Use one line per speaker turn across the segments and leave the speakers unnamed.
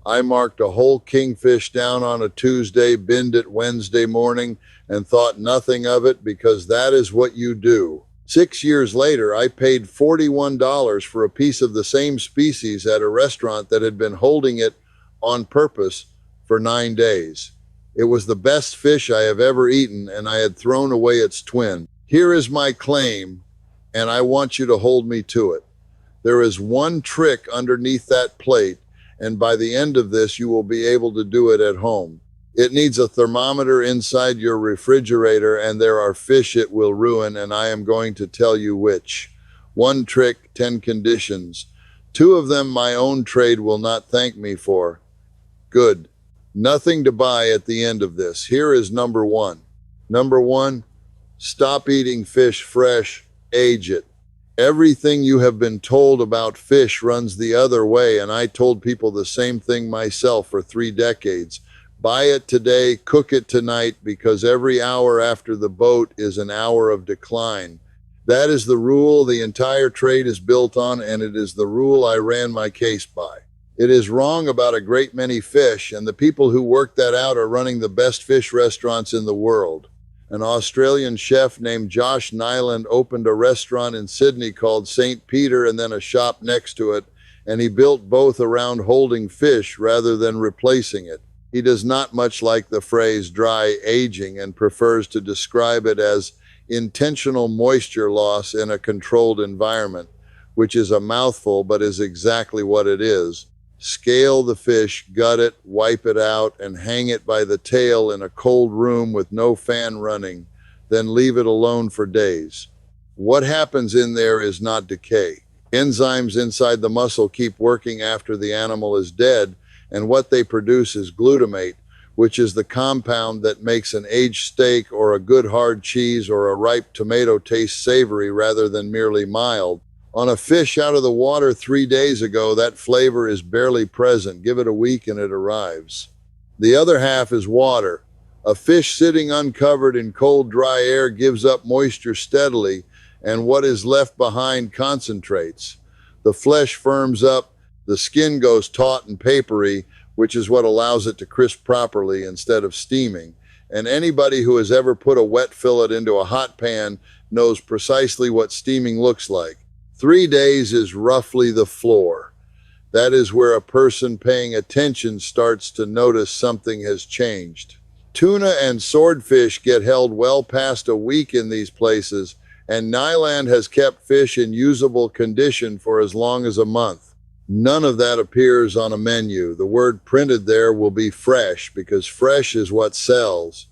I marked a whole kingfish down on a Tuesday, binned it Wednesday morning, and thought nothing of it because that is what you do. 6 years later, I paid $41 for a piece of the same species at a restaurant that had been holding it on purpose for 9 days. It was the best fish I have ever eaten, and I had thrown away its twin. Here is my claim, and I want you to hold me to it. There is one trick underneath that plate, and by the end of this, you will be able to do it at home. It needs a thermometer inside your refrigerator, and there are fish it will ruin, and I am going to tell you which. One trick, 10 conditions. 2 of them my own trade will not thank me for. Good. Nothing to buy at the end of this. Here is number 1. Number 1, stop eating fish fresh, age it. Everything you have been told about fish runs the other way, and I told people the same thing myself for 3 decades. Buy it today, cook it tonight, because every hour after the boat is an hour of decline. That is the rule the entire trade is built on, and it is the rule I ran my case by. It is wrong about a great many fish, and the people who work that out are running the best fish restaurants in the world. An Australian chef named Josh Nyland opened a restaurant in Sydney called St. Peter and then a shop next to it, and he built both around holding fish rather than replacing it. He does not much like the phrase dry aging and prefers to describe it as intentional moisture loss in a controlled environment, which is a mouthful but is exactly what it is. Scale the fish, gut it, wipe it out, and hang it by the tail in a cold room with no fan running, then leave it alone for days. What happens in there is not decay. Enzymes inside the muscle keep working after the animal is dead, and what they produce is glutamate, which is the compound that makes an aged steak or a good hard cheese or a ripe tomato taste savory rather than merely mild. On a fish out of the water 3 days ago, that flavor is barely present. Give it a week and it arrives. The other half is water. A fish sitting uncovered in cold, dry air gives up moisture steadily, and what is left behind concentrates. The flesh firms up, the skin goes taut and papery, which is what allows it to crisp properly instead of steaming. And anybody who has ever put a wet fillet into a hot pan knows precisely what steaming looks like. 3 days is roughly the floor. That is where a person paying attention starts to notice something has changed. Tuna and swordfish get held well past a week in these places, and Nyland has kept fish in usable condition for as long as a month. None of that appears on a menu. The word printed there will be fresh, because fresh is what sells.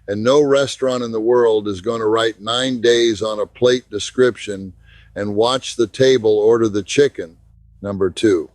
And no restaurant in the world is going to write 9 days on a plate description and watch the table order the chicken. Number 2,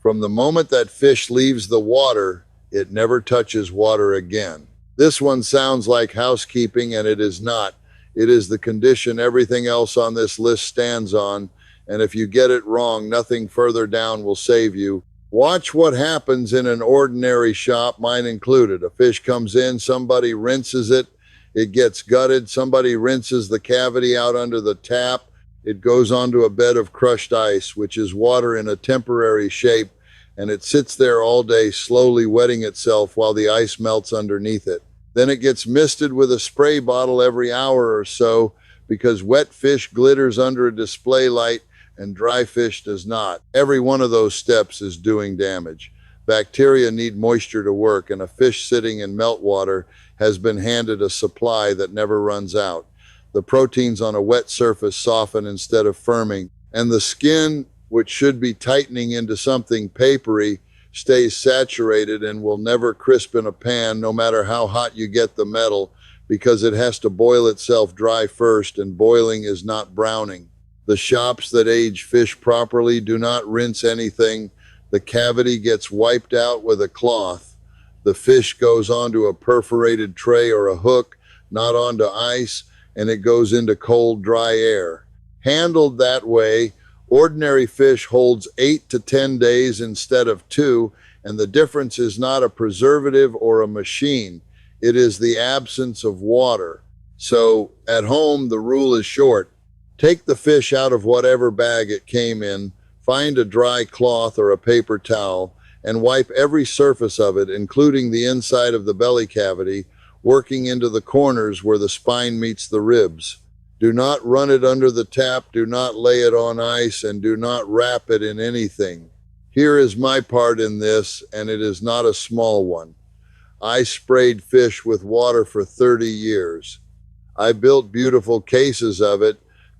from the moment that fish leaves the water, it never touches water again. This one sounds like housekeeping, and it is not. It is the condition everything else on this list stands on, and if you get it wrong, nothing further down will save you. Watch what happens in an ordinary shop, mine included. A fish comes in, somebody rinses it, it gets gutted, somebody rinses the cavity out under the tap, it goes onto a bed of crushed ice, which is water in a temporary shape, and it sits there all day slowly wetting itself while the ice melts underneath it. Then it gets misted with a spray bottle every hour or so, because wet fish glitters under a display light and dry fish does not. Every one of those steps is doing damage. Bacteria need moisture to work, and a fish sitting in meltwater has been handed a supply that never runs out. The proteins on a wet surface soften instead of firming, and the skin, which should be tightening into something papery, stays saturated and will never crisp in a pan no matter how hot you get the metal, because it has to boil itself dry first, and boiling is not browning. The shops that age fish properly do not rinse anything. The cavity gets wiped out with a cloth. The fish goes onto a perforated tray or a hook, not onto ice, and it goes into cold, dry air. Handled that way, ordinary fish holds 8 to 10 days instead of 2, and the difference is not a preservative or a machine. It is the absence of water. So, at home, the rule is short. Take the fish out of whatever bag it came in, find a dry cloth or a paper towel, and wipe every surface of it, including the inside of the belly cavity, working into the corners where the spine meets the ribs. Do not run it under the tap, do not lay it on ice, and do not wrap it in anything. Here is my part in this, and it is not a small one. I sprayed fish with water for 30 years. I built beautiful cases of it,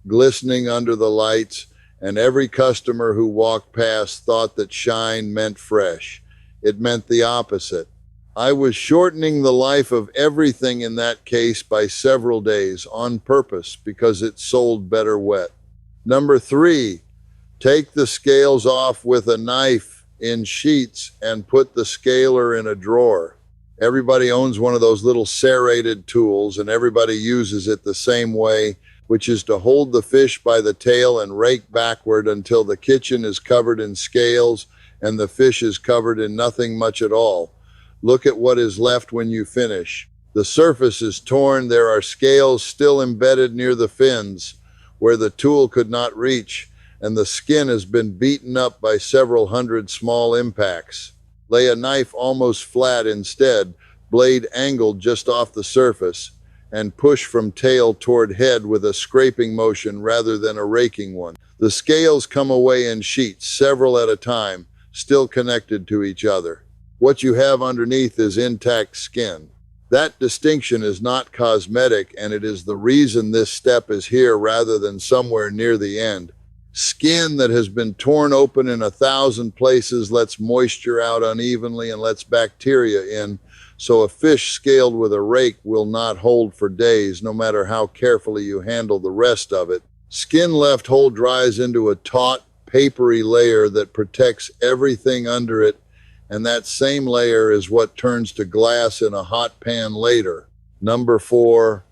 glistening under the lights, and every customer who walked past thought that shine meant fresh. It meant the opposite. I was shortening the life of everything in that case by several days on purpose because it sold better wet. Number 3, take the scales off with a knife in sheets and put the scaler in a drawer. Everybody owns one of those little serrated tools, and everybody uses it the same way, which is to hold the fish by the tail and rake backward until the kitchen is covered in scales and the fish is covered in nothing much at all. Look at what is left when you finish. The surface is torn, there are scales still embedded near the fins where the tool could not reach, and the skin has been beaten up by several hundred small impacts. Lay a knife almost flat instead, blade angled just off the surface, and push from tail toward head with a scraping motion rather than a raking one. The scales come away in sheets, several at a time, still connected to each other. What you have underneath is intact skin. That distinction is not cosmetic, and it is the reason this step is here rather than somewhere near the end. Skin that has been torn open in 1,000 places lets moisture out unevenly and lets bacteria in, so a fish scaled with a rake will not hold for days, no matter how carefully you handle the rest of it. Skin left whole dries into a taut, papery layer that protects everything under it, and that same layer is what turns to glass in a hot pan later. Number 4,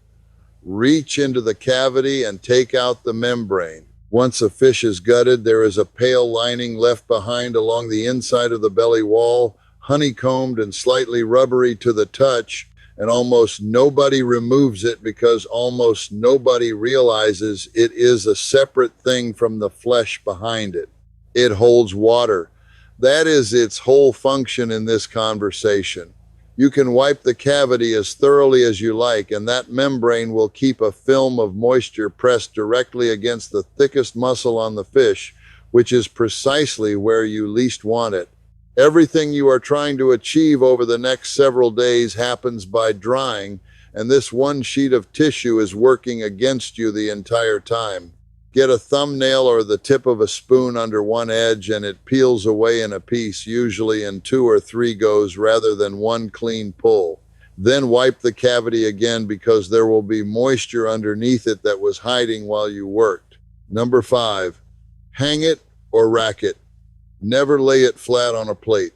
reach into the cavity and take out the membrane. Once a fish is gutted, there is a pale lining left behind along the inside of the belly wall, honeycombed and slightly rubbery to the touch, and almost nobody removes it because almost nobody realizes it is a separate thing from the flesh behind it. It holds water. That is its whole function in this conversation. You can wipe the cavity as thoroughly as you like, and that membrane will keep a film of moisture pressed directly against the thickest muscle on the fish, which is precisely where you least want it. Everything you are trying to achieve over the next several days happens by drying, and this one sheet of tissue is working against you the entire time. Get a thumbnail or the tip of a spoon under one edge and it peels away in a piece, usually in 2 or 3 goes rather than one clean pull. Then wipe the cavity again because there will be moisture underneath it that was hiding while you worked. Number 5, hang it or rack it. Never lay it flat on a plate.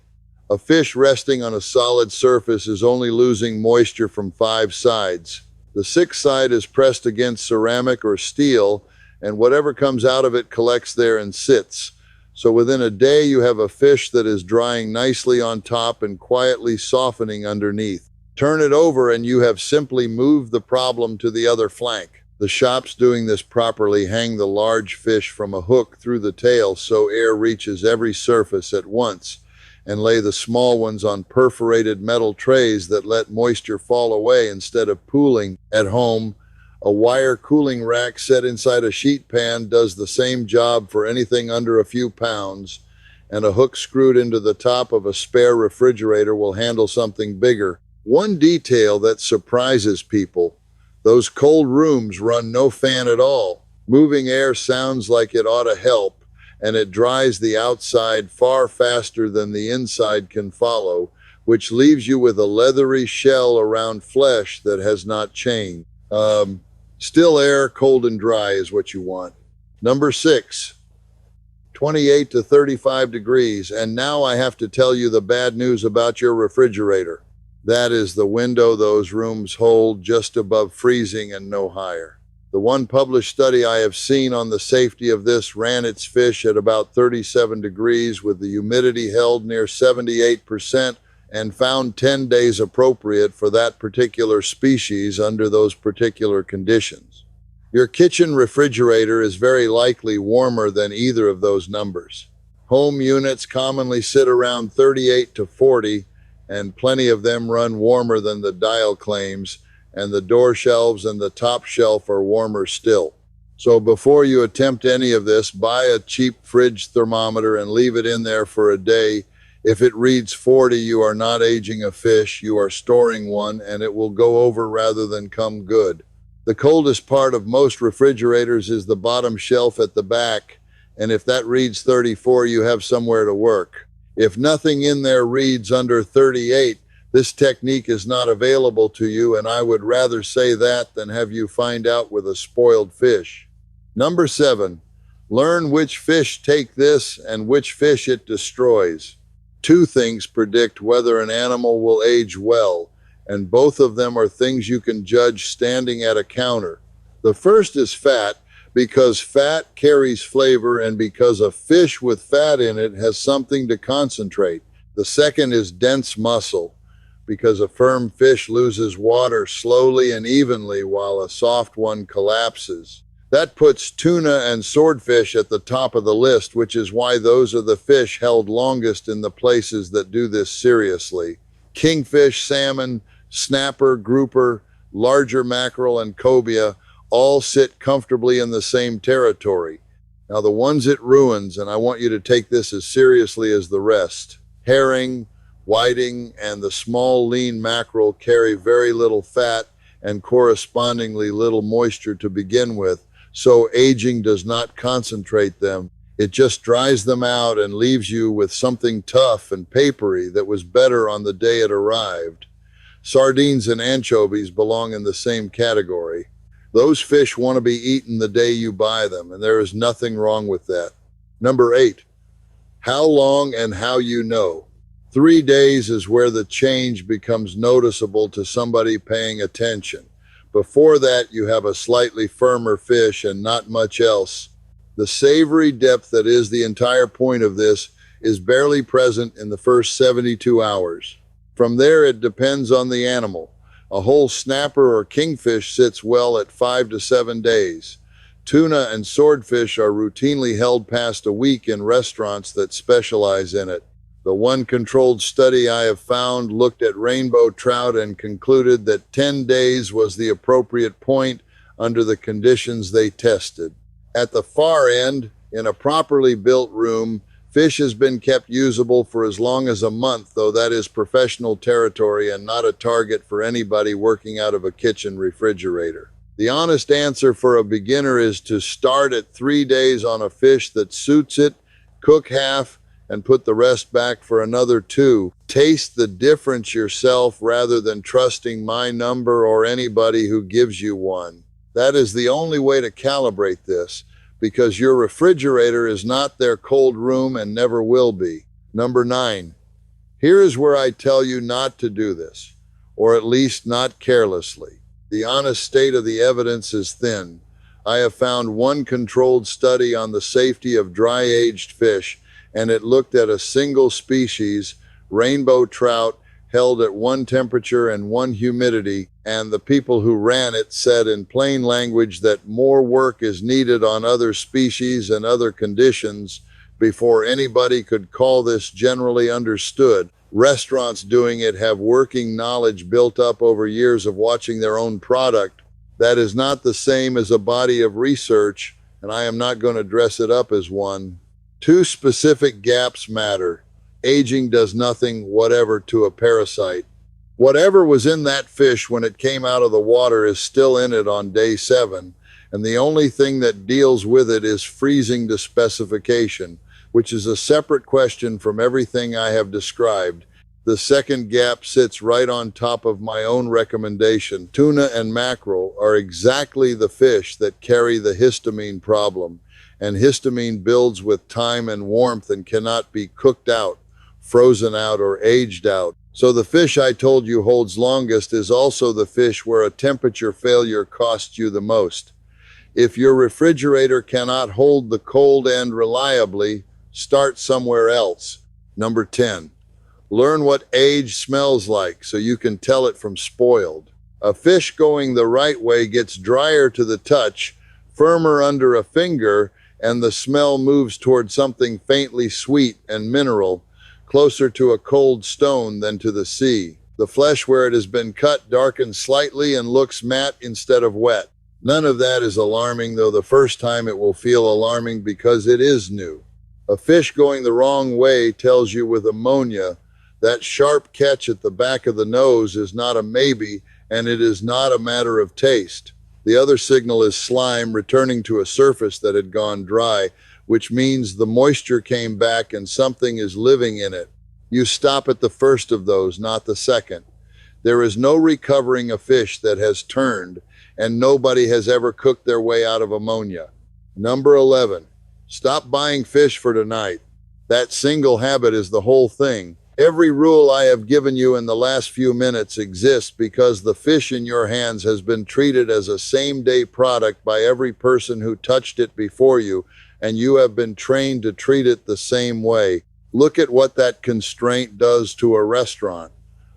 A fish resting on a solid surface is only losing moisture from 5 sides. The 6th side is pressed against ceramic or steel, and whatever comes out of it collects there and sits. So within a day you have a fish that is drying nicely on top and quietly softening underneath. Turn it over and you have simply moved the problem to the other flank. The shops doing this properly hang the large fish from a hook through the tail so air reaches every surface at once, and lay the small ones on perforated metal trays that let moisture fall away instead of pooling. At home, a wire cooling rack set inside a sheet pan does the same job for anything under a few pounds, and a hook screwed into the top of a spare refrigerator will handle something bigger. One detail that surprises people: those cold rooms run no fan at all. Moving air sounds like it ought to help, and it dries the outside far faster than the inside can follow, which leaves you with a leathery shell around flesh that has not changed. Still air, cold and dry is what you want. Number 6, 28 to 35 degrees. And now I have to tell you the bad news about your refrigerator. That is the window those rooms hold, just above freezing and no higher. The one published study I have seen on the safety of this ran its fish at about 37 degrees with the humidity held near 78%, and found 10 days appropriate for that particular species under those particular conditions. Your kitchen refrigerator is very likely warmer than either of those numbers. Home units commonly sit around 38 to 40, and plenty of them run warmer than the dial claims, and the door shelves and the top shelf are warmer still. So before you attempt any of this, buy a cheap fridge thermometer and leave it in there for a day. If it reads 40, you are not aging a fish, you are storing one, and it will go over rather than come good. The coldest part of most refrigerators is the bottom shelf at the back, and if that reads 34, you have somewhere to work. If nothing in there reads under 38, this technique is not available to you, and I would rather say that than have you find out with a spoiled fish. Number 7, learn which fish take this and which fish it destroys. Two things predict whether an animal will age well, and both of them are things you can judge standing at a counter. The first is fat, because fat carries flavor and because a fish with fat in it has something to concentrate. The second is dense muscle, because a firm fish loses water slowly and evenly while a soft one collapses. That puts tuna and swordfish at the top of the list, which is why those are the fish held longest in the places that do this seriously. Kingfish, salmon, snapper, grouper, larger mackerel, and cobia all sit comfortably in the same territory. Now the ones it ruins, and I want you to take this as seriously as the rest, herring, whiting, and the small lean mackerel carry very little fat and correspondingly little moisture to begin with, so aging does not concentrate them. It just dries them out and leaves you with something tough and papery that was better on the day it arrived. Sardines and anchovies belong in the same category. Those fish want to be eaten the day you buy them, and there is nothing wrong with that. Number 8, how long and how you know. 3 days is where the change becomes noticeable to somebody paying attention. Before that, you have a slightly firmer fish and not much else. The savory depth that is the entire point of this is barely present in the first 72 hours. From there, it depends on the animal. A whole snapper or kingfish sits well at 5 to 7 days. Tuna and swordfish are routinely held past a week in restaurants that specialize in it. The one controlled study I have found looked at rainbow trout and concluded that 10 days was the appropriate point under the conditions they tested. At the far end, in a properly built room, fish has been kept usable for as long as a month, though that is professional territory and not a target for anybody working out of a kitchen refrigerator. The honest answer for a beginner is to start at 3 days on a fish that suits it, cook half, and put the rest back for another 2. Taste the difference yourself rather than trusting my number or anybody who gives you one. That is the only way to calibrate this, because your refrigerator is not their cold room and never will be. Number 9. Here is where I tell you not to do this, or at least not carelessly. The honest state of the evidence is thin. I have found one controlled study on the safety of dry-aged fish, and it looked at a single species, rainbow trout, held at one temperature and one humidity, and the people who ran it said in plain language that more work is needed on other species and other conditions before anybody could call this generally understood. Restaurants doing it have working knowledge built up over years of watching their own product. That is not the same as a body of research, and I am not going to dress it up as one. 2 specific gaps matter. Aging does nothing whatever to a parasite. Whatever was in that fish when it came out of the water is still in it on day 7, and the only thing that deals with it is freezing to specification, which is a separate question from everything I have described. The second gap sits right on top of my own recommendation. Tuna and mackerel are exactly the fish that carry the histamine problem, and histamine builds with time and warmth and cannot be cooked out, frozen out, or aged out. So the fish I told you holds longest is also the fish where a temperature failure costs you the most. If your refrigerator cannot hold the cold end reliably, start somewhere else. Number 10. Learn what age smells like so you can tell it from spoiled. A fish going the right way gets drier to the touch, firmer under a finger, and the smell moves toward something faintly sweet and mineral, closer to a cold stone than to the sea. The flesh where it has been cut darkens slightly and looks matte instead of wet. None of that is alarming, though the first time it will feel alarming because it is new. A fish going the wrong way tells you with ammonia that sharp catch at the back of the nose is not a maybe, and it is not a matter of taste. The other signal is slime returning to a surface that had gone dry, which means the moisture came back and something is living in it. You stop at the first of those, not the second. There is no recovering a fish that has turned, and nobody has ever cooked their way out of ammonia. Number 11. Stop buying fish for tonight. That single habit is the whole thing. Every rule I have given you in the last few minutes exists because the fish in your hands has been treated as a same-day product by every person who touched it before you, and you have been trained to treat it the same way. Look at what that constraint does to a restaurant.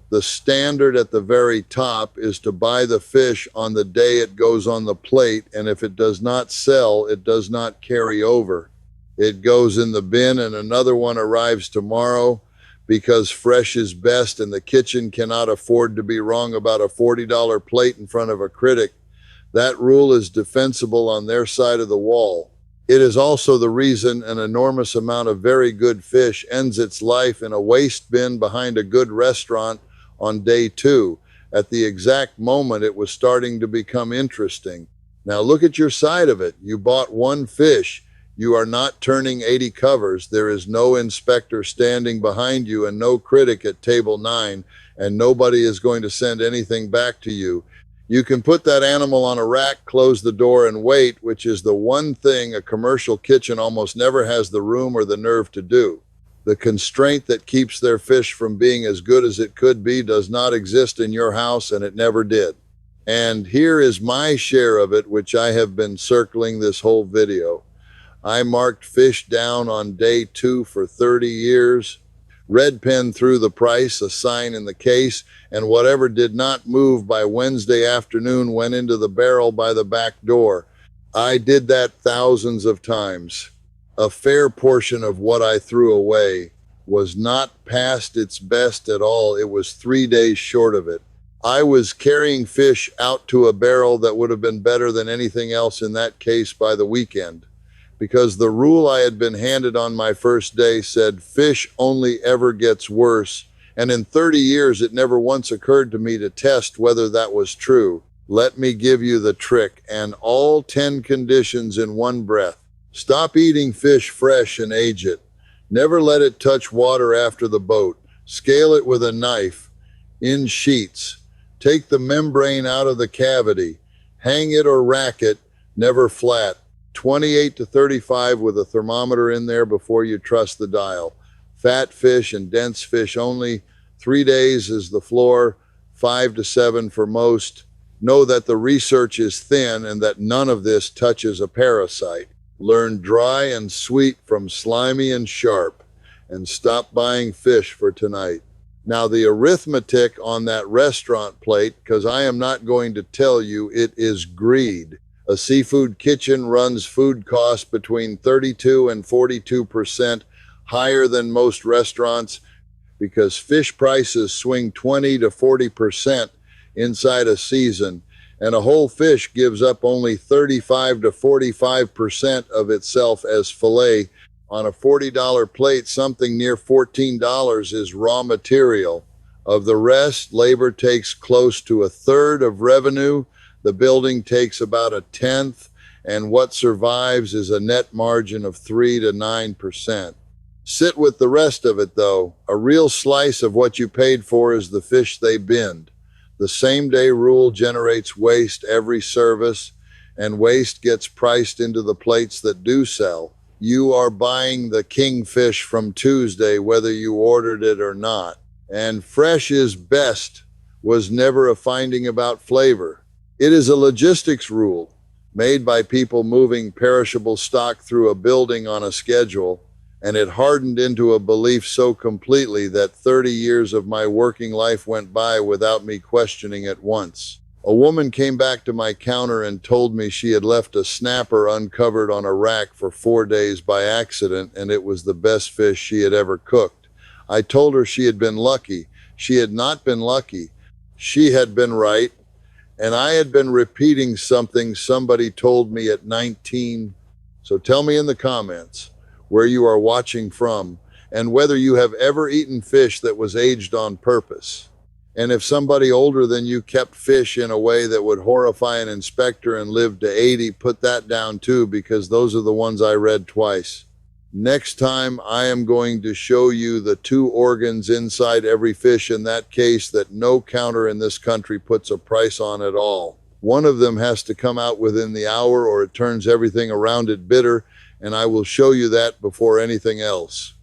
The standard at the very top is to buy the fish on the day it goes on the plate, and if it does not sell, it does not carry over. It goes in the bin and another one arrives tomorrow because fresh is best and the kitchen cannot afford to be wrong about a $40 plate in front of a critic. That rule is defensible on their side of the wall. It is also the reason an enormous amount of very good fish ends its life in a waste bin behind a good restaurant on day 2, at the exact moment it was starting to become interesting. Now look at your side of it. You bought one fish. You are not turning 80 covers. There is no inspector standing behind you and no critic at table 9, and nobody is going to send anything back to you. You can put that animal on a rack, close the door, and wait, which is the one thing a commercial kitchen almost never has the room or the nerve to do. The constraint that keeps their fish from being as good as it could be does not exist in your house, and it never did. And here is my share of it, which I have been circling this whole video. I marked fish down on day 2 for 30 years, red pen through the price, a sign in the case, and whatever did not move by Wednesday afternoon went into the barrel by the back door. I did that thousands of times. A fair portion of what I threw away was not past its best at all. It was 3 days short of it. I was carrying fish out to a barrel that would have been better than anything else in that case by the weekend, because the rule I had been handed on my first day said fish only ever gets worse, and in 30 years it never once occurred to me to test whether that was true. Let me give you the trick and all 10 conditions in one breath. Stop eating fish fresh and age it. Never let it touch water after the boat. Scale it with a knife, in sheets. Take the membrane out of the cavity. Hang it or rack it, never flat. 28 to 35 with a thermometer in there before you trust the dial. Fat fish and dense fish only. 3 days is the floor, 5 to 7 for most. Know that the research is thin and that none of this touches a parasite. Learn dry and sweet from slimy and sharp, and stop buying fish for tonight. Now the arithmetic on that restaurant plate, because I am not going to tell you, it is greed. A seafood kitchen runs food costs between 32 and 42% higher than most restaurants because fish prices swing 20 to 40% inside a season, and a whole fish gives up only 35 to 45% of itself as fillet. On a $40 plate, something near $14 is raw material. Of the rest, labor takes close to a third of revenue. The building takes about a tenth, and what survives is a net margin of 3 to 9%. Sit with the rest of it, though. A real slice of what you paid for is the fish they binned. The same-day rule generates waste every service, and waste gets priced into the plates that do sell. You are buying the kingfish from Tuesday, whether you ordered it or not. And fresh is best was never a finding about flavor. It is a logistics rule made by people moving perishable stock through a building on a schedule, and it hardened into a belief so completely that 30 years of my working life went by without me questioning it once. A woman came back to my counter and told me she had left a snapper uncovered on a rack for 4 days by accident, and it was the best fish she had ever cooked. I told her she had been lucky. She had not been lucky. She had been right, and I had been repeating something somebody told me at 19. So tell me in the comments where you are watching from and whether you have ever eaten fish that was aged on purpose. And if somebody older than you kept fish in a way that would horrify an inspector and lived to 80, put that down too, because those are the ones I read twice. Next time, I am going to show you the 2 organs inside every fish in that case that no counter in this country puts a price on at all. One of them has to come out within the hour or it turns everything around it bitter, and I will show you that before anything else.